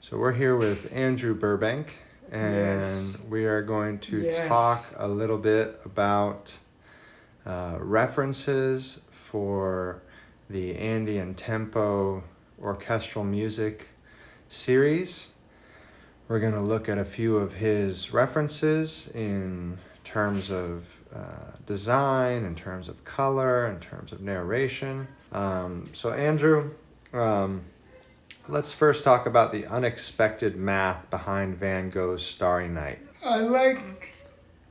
So we're here with Andrew Burbank, and we are going to talk a little bit about references for the Andean Tempo orchestral music series. We're going to look at a few of his references in terms of design, in terms of color, in terms of narration. So Andrew, let's first talk about the unexpected math behind Van Gogh's Starry Night.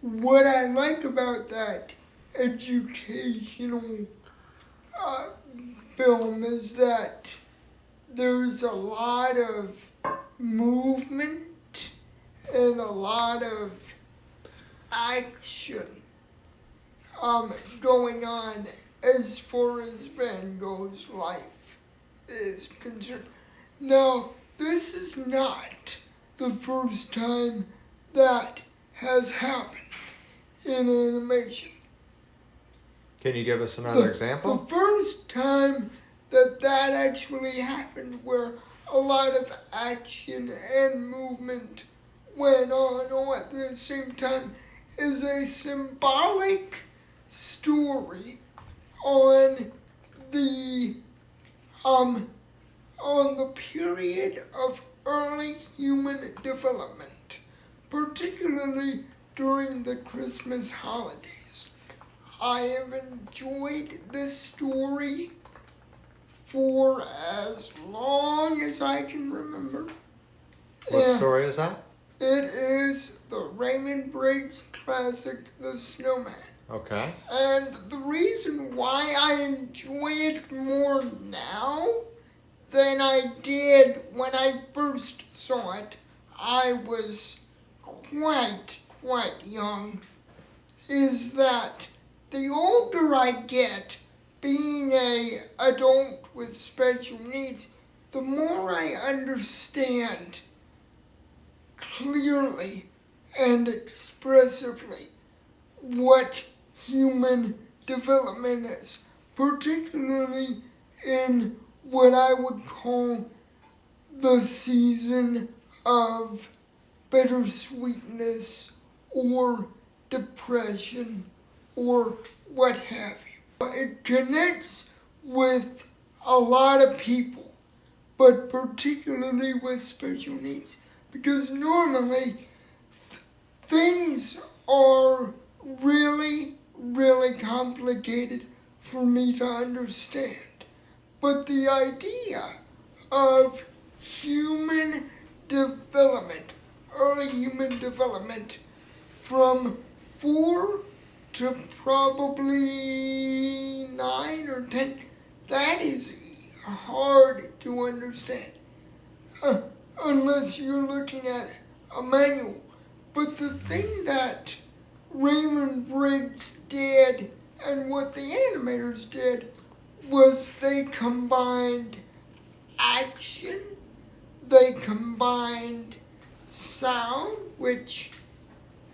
What I like about that educational film is that there's a lot of movement and a lot of action going on as far as Van Gogh's life is concerned. Now, this is not the first time that has happened in animation. Can you give us another example? The first time that actually happened, where a lot of action and movement went on all at the same time, is a symbolic story on the period of early human development, particularly during the Christmas holidays. I have enjoyed this story for as long as I can remember. What story is that? It is the Raymond Briggs classic, The Snowman. Okay. And the reason why I enjoy it more now than I did when I first saw it, I was quite young, is that the older I get, being an adult with special needs, the more I understand clearly and expressively what human development is, particularly in what I would call the season of bittersweetness or depression or what have you. It connects with a lot of people, but particularly with special needs, because normally things are really complicated for me to understand. But the idea of human development, early human development, from 4 to probably 9 or 10, that is hard to understand, unless you're looking at a manual. But the thing that Raymond Briggs did and what the animators did was they combined action, they combined sound, which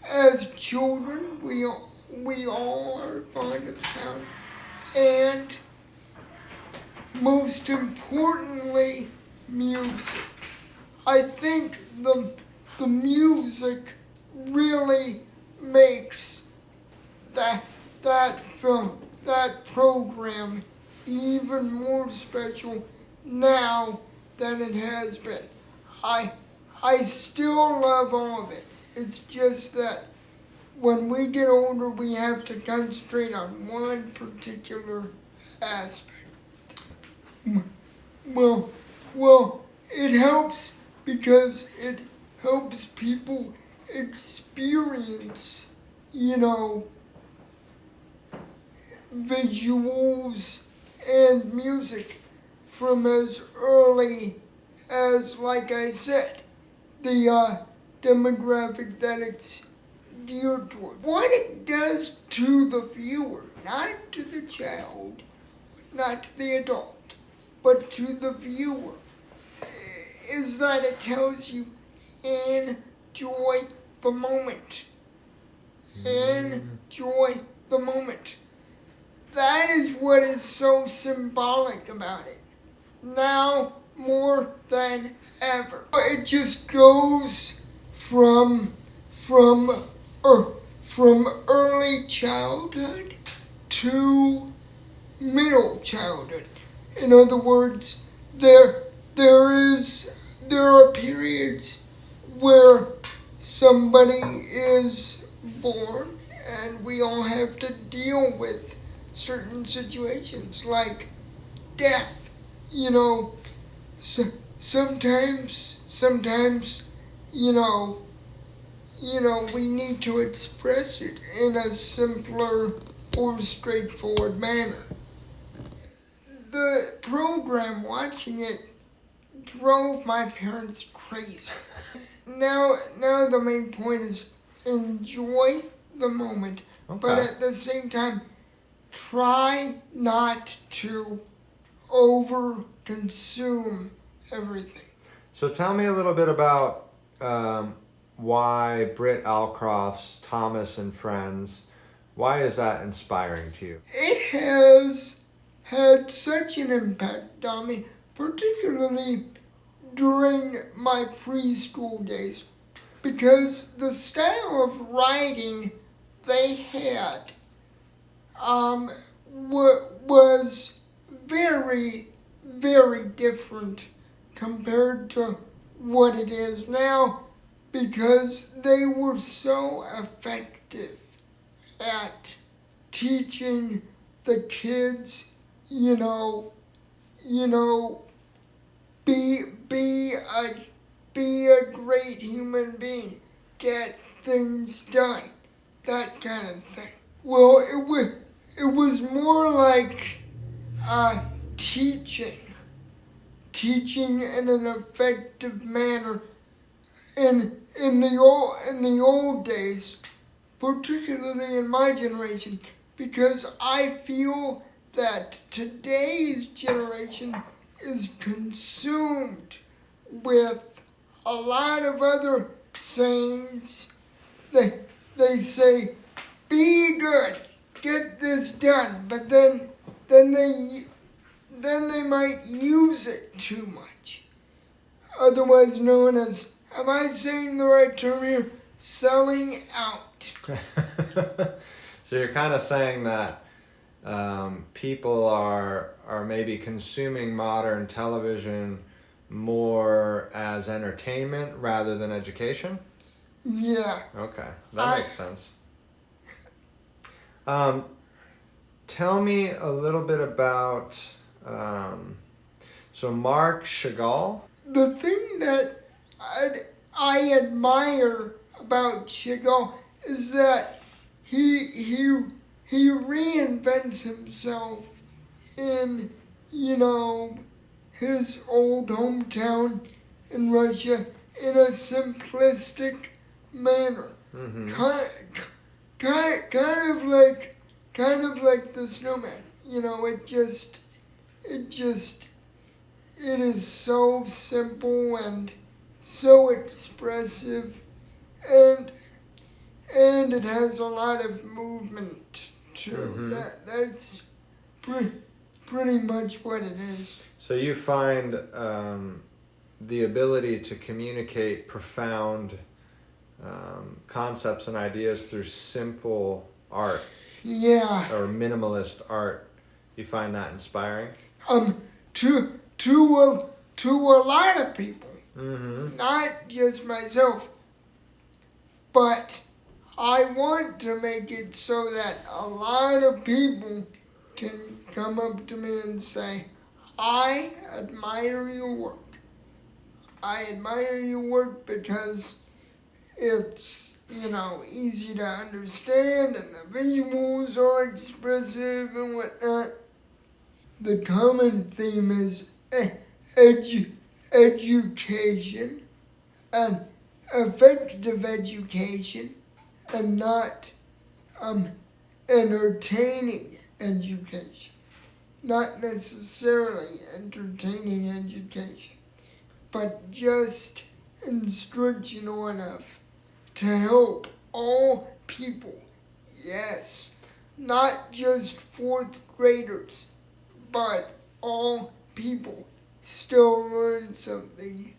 as children we all are fond of sound, and most importantly, music. I think the music really makes that film, that program, even more special now than it has been. I still love all of it. It's just that when we get older, we have to concentrate on one particular aspect. Well, it helps because it helps people experience, visuals and music from as early as, like I said, the demographic that it's geared toward. What it does to the viewer, not to the child, not to the adult, but to the viewer, is that it tells you, enjoy the moment. Enjoy the moment. That is what is so symbolic about it. Now more than ever. It just goes from from from early childhood to middle childhood. In other words, there are periods where somebody is born and we all have to deal with certain situations like death. You know, so sometimes, you know, we need to express it in a simpler or straightforward manner. The program, watching it, drove my parents crazy. Now the main point is enjoy the moment, but at the same time, try not to over consume everything. So tell me a little bit about why Britt Alcroft's Thomas and Friends. Why is that inspiring to you? It has had such an impact on me, particularly during my preschool days, because the style of writing they had was very, very different compared to what it is now, because they were so effective at teaching the kids, be a great human being, get things done, that kind of thing. Well, it was more like teaching in an effective manner. In the old days, particularly in my generation, because I feel that today's generation is consumed with a lot of other sayings. They say, be good, get this done, but then they might use it too much. Otherwise known as, am I saying the right term here? Selling out. So you're kind of saying that people are maybe consuming modern television more as entertainment rather than education? Yeah. Okay, that makes sense. Tell me a little bit about so Marc Chagall. The thing that I admire about Chagall is that he reinvents himself in his old hometown in Russia in a simplistic manner. Mm-hmm. Kind of like the snowman. It is so simple and so expressive, and it has a lot of movement too. Mm-hmm. That's pretty much what it is. So you find the ability to communicate profound concepts and ideas through simple art. Yeah. Or minimalist art. You find that inspiring? To a lot of people. Mm-hmm. Not just myself. But I want to make it so that a lot of people can come up to me and say, I admire your work. I admire your work because it's, easy to understand and the visuals are expressive and whatnot. The common theme is education, and effective education, and not entertaining education. Not necessarily entertaining education, but just instructional enough to help all people. Yes, not just fourth graders, but all people still learn something